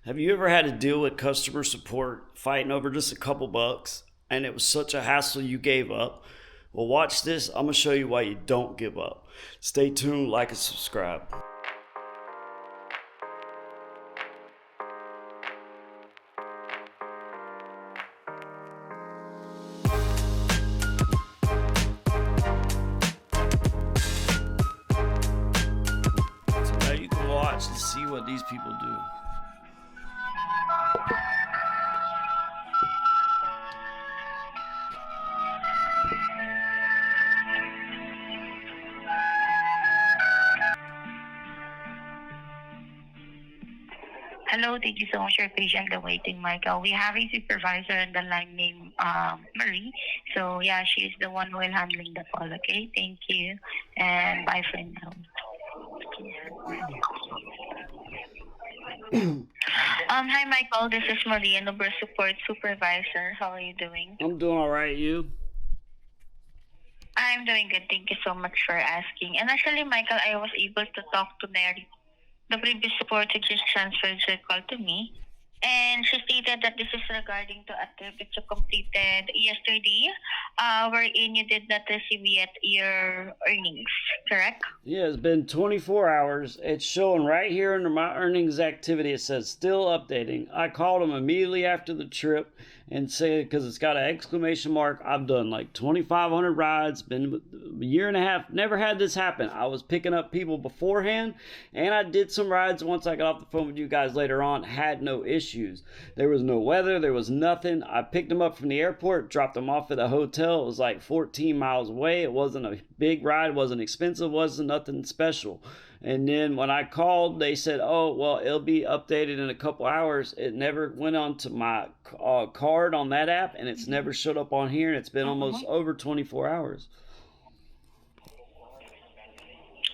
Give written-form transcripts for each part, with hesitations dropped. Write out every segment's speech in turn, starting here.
Have you ever had to deal with customer support fighting over just a couple bucks and it was such a hassle you gave up? Well, watch this. I'm going to show you why you don't give up. Stay tuned, like, and subscribe. So now you can watch and see what these people do. Hello, thank you so much for patiently waiting, Michael. We have a supervisor on the line named Marie. So yeah, she's the one who will handling the call. Okay, thank you, and bye for now. Hi, Michael. This is Marie, Uber support supervisor. How are you doing? I'm doing all right, you? I'm doing good. Thank you so much for asking. And actually, Michael, I was able to talk to Mary, the previous support who just transferred her call to me. And she stated that this is regarding to a trip that you completed yesterday, wherein you did not receive yet your earnings, correct? Yeah, it's been 24 hours. It's showing right here under my earnings activity. It says still updating. I called them immediately after the trip and said, because it's got an exclamation mark, I've done like 2,500 rides, been a year and a half, never had this happen. I was picking up people beforehand and I did some rides once I got off the phone with you guys later on, had no issues. There was no weather, there was nothing. I picked them up from the airport, dropped them off at a hotel. It was like 14 miles away. It wasn't a big ride, wasn't expensive, wasn't nothing special. And then when I called, they said, "Oh, well, it'll be updated in a couple hours." It never went onto my card on that app, and it's never showed up on here. And it's been almost over 24 hours.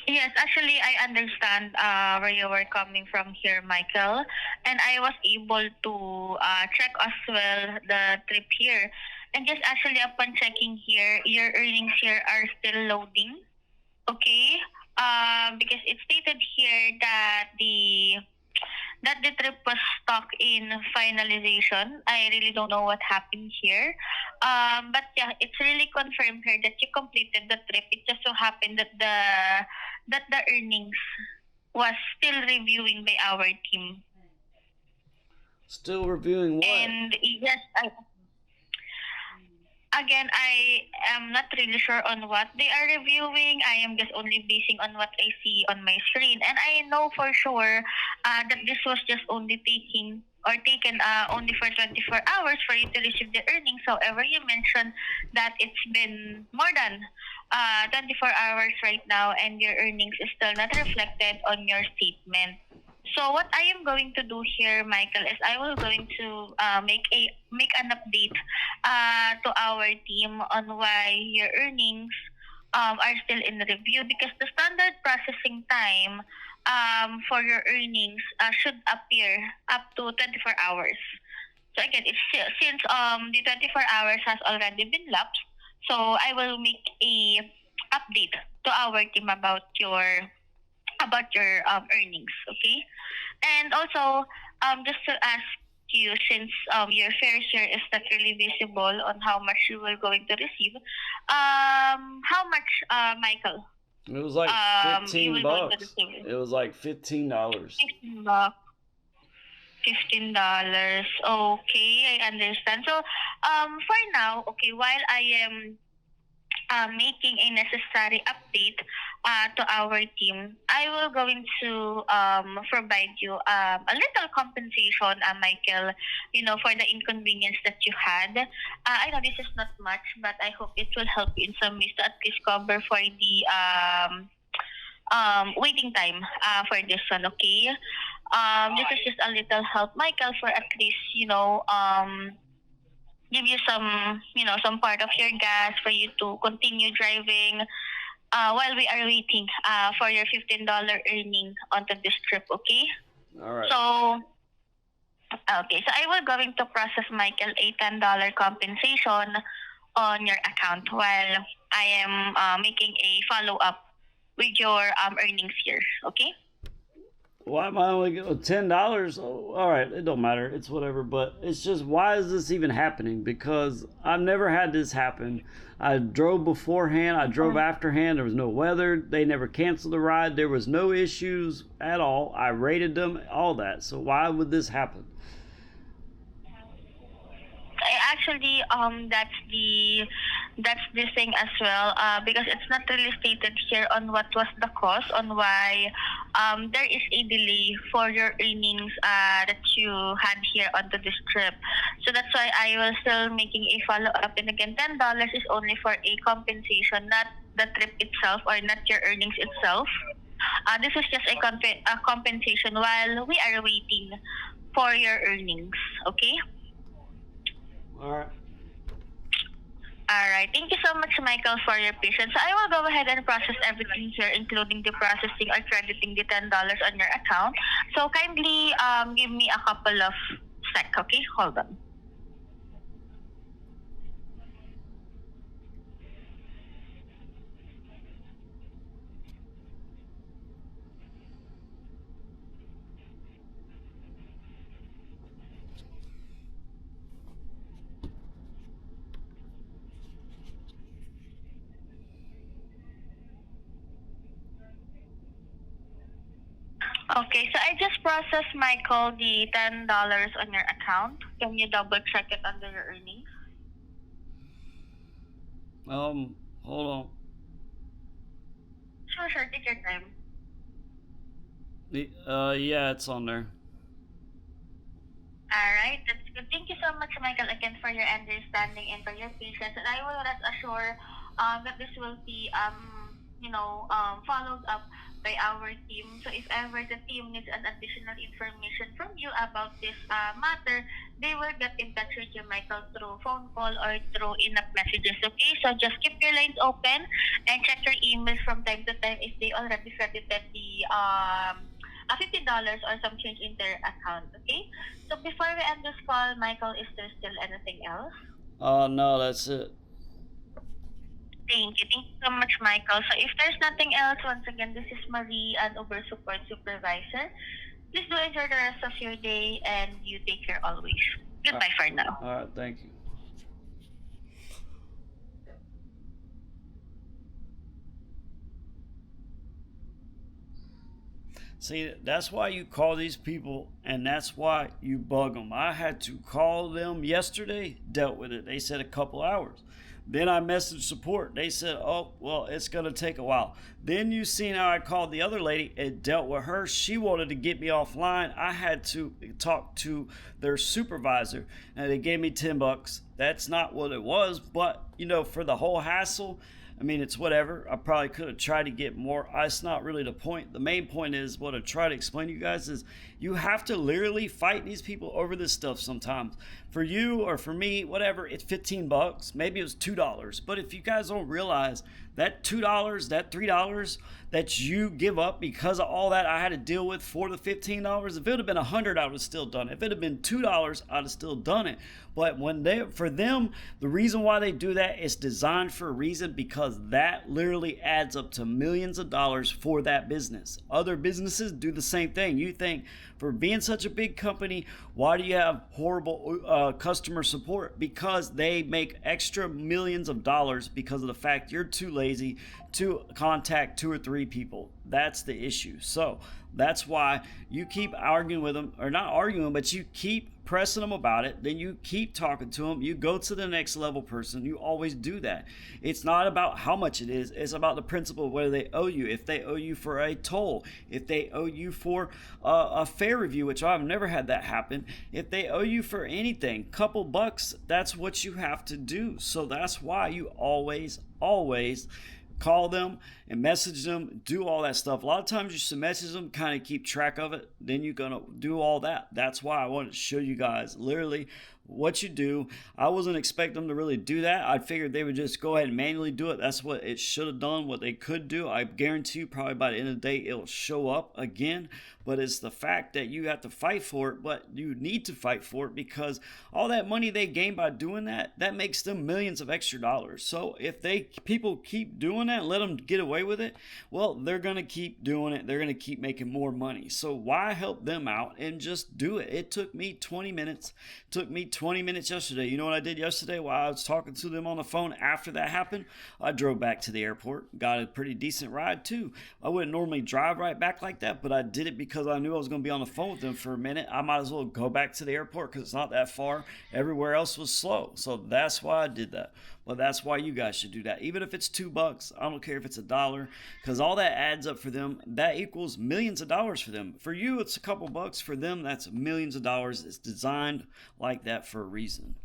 Yes, actually, I understand where you were coming from here, Michael. And I was able to check as well the trip here. And just actually, upon checking here, your earnings here are still loading. Okay? Because it stated here that the trip was stuck in finalization. I really don't know what happened here. But yeah, it's really confirmed here that you completed the trip. It just so happened that the earnings was still reviewing by our team. Still reviewing what? And yes, again, I am not really sure on what they are reviewing. I am just only basing on what I see on my screen. And I know for sure that this was just only taken only for 24 hours for you to receive the earnings. However, you mentioned that it's been more than 24 hours right now and your earnings is still not reflected on your statement. So what I am going to do here, Michael, is I will going to make an update to our team on why your earnings are still in review because the standard processing time for your earnings should appear up to 24 hours. So again, it's still, since the 24 hours has already been lapsed, so I will make a update to our team about your earnings, okay? And also, just to ask you, since your fair share is not really visible on how much you will going to receive, how much, Michael, It was like you 15 will going to bucks. receive? It was like $15. 15 bucks. $15. Okay, I understand. So, for now, okay, while I am making a necessary update to our team, I will going to provide you a little compensation, Michael, for the inconvenience that you had. I know this is not much, but I hope it will help you in some ways to at least cover for the waiting time for this one, okay? This is just a little help, Michael, for at least, give you some part of your gas for you to continue driving while we are waiting for your $15 earning onto this trip, okay? All right. So, okay, so I will going to process, Michael, a $10 compensation on your account while I am making a follow-up with your earnings here, okay? Why am I only getting $10? Oh, all right, it don't matter. It's whatever. But it's just, why is this even happening? Because I've never had this happen. I drove beforehand. I drove afterhand. There was no weather. They never canceled the ride. There was no issues at all. I rated them, all that. So why would this happen? Actually, that's the thing as well. Because it's not really stated here on what was the cause on why there is a delay for your earnings that you had here onto this trip. So that's why I was still making a follow up. And again, $10 is only for a compensation, not the trip itself or not your earnings itself. This is just a compensation while we are waiting for your earnings. Okay. All right. All right. Thank you so much, Michael, for your patience. So I will go ahead and process everything here, including the processing or crediting the $10 on your account. So kindly give me a couple of sec, okay? Hold on. Okay, so I just processed, Michael, the $10 on your account. Can you double check it under your earnings? Hold on. Sure, sure. Take your time. Yeah, it's on there. All right, that's good. Thank you so much, Michael, again for your understanding and for your patience. And I will rest assure that this will be, followed up by our team. So if ever the team needs an additional information from you about this matter, they will get in touch with you, Michael, through phone call or through in-app messages. Okay, so just keep your lines open and check your emails from time to time if they already credited the $50 or some change in their account. Okay. So before we end this call, Michael, is there still anything else? No, that's it. Thank you. Thank you so much, Michael. So if there's nothing else, once again, this is Marie, an Uber support supervisor. Please do enjoy the rest of your day and you take care always. Goodbye for now. All right, thank you. See, that's why you call these people, and that's why you bug them. I had to call them yesterday, dealt with it. They said a couple hours. Then I messaged support. They said, oh, well, it's going to take a while. Then you seen how I called the other lady and dealt with her. She wanted to get me offline. I had to talk to their supervisor, and they gave me $10. That's not what it was, but, for the whole hassle, I mean, it's whatever. I probably could have tried to get more. It's not really the point. The main point is what I try to explain to you guys is you have to literally fight these people over this stuff sometimes. For you or for me, whatever, it's $15. Maybe it was $2. But if you guys don't realize that $2, that $3 that you give up because of all that I had to deal with for the $15, if it would have been $100, I would have still done it. If it had been $2, I'd have still done it. But for them, the reason why they do that is designed for a reason, because that literally adds up to millions of dollars for that business. Other businesses do the same thing. You think, for being such a big company, why do you have horrible customer support? Because they make extra millions of dollars because of the fact you're too lazy to contact 2 or 3 people. That's the issue. So that's why you keep arguing with them, or not arguing, but you keep pressing them about it. Then you keep talking to them. You go to the next level person. You always do that. It's not about how much it is. It's about the principle of whether they owe you. If they owe you for a toll, if they owe you for a fare review, which I've never had that happen. If they owe you for anything, couple bucks, that's what you have to do. So that's why you always call them and message them, do all that stuff. A lot of times you should message them, kind of keep track of it, then you're gonna do all that. That's why I wanted to show you guys literally what you do. I wasn't expecting them to really do that. I figured they would just go ahead and manually do it. That's what it should have done, what they could do. I guarantee you probably by the end of the day it'll show up again. but it's the fact that you have to fight for it, but you need to fight for it because all that money they gain by doing that, that makes them millions of extra dollars. So if people keep doing that and let them get away with it, well, they're going to keep doing it. They're going to keep making more money. So why help them out and just do it? It took me 20 minutes. It took me 20 minutes yesterday. You know what I did yesterday while I was talking to them on the phone after that happened? I drove back to the airport, got a pretty decent ride too. I wouldn't normally drive right back like that, but I did it because I knew I was going to be on the phone with them for a minute. I might as well go back to the airport because it's not that far. Everywhere else was slow. So that's why I did that. Well, that's why you guys should do that. Even if it's $2, I don't care if it's $1, because all that adds up for them. That equals millions of dollars for them. For you, it's a couple bucks. For them, that's millions of dollars. It's designed like that for a reason.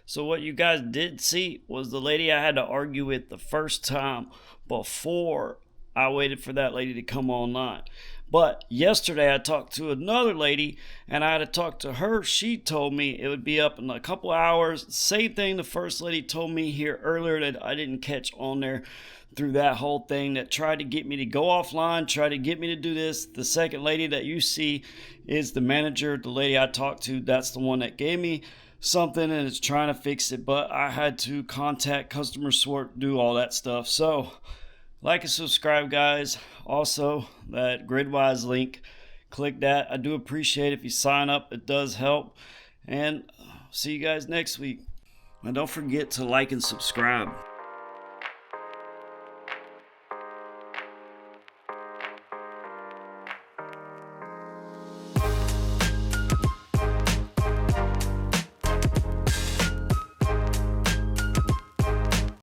So what you guys did see was the lady I had to argue with the first time before I waited for that lady to come online. But yesterday I talked to another lady and I had to talk to her. She told me it would be up in a couple hours. Same thing the first lady told me here earlier that I didn't catch on there through that whole thing, that tried to get me to go offline, tried to get me to do this. The second lady that you see is the manager, the lady I talked to. That's the one that gave me something and is trying to fix it. But I had to contact customer support, do all that stuff. So like and subscribe, guys. Also, that Gridwise link, click that. I do appreciate it if you sign up. It does help. And see you guys next week. And don't forget to like and subscribe.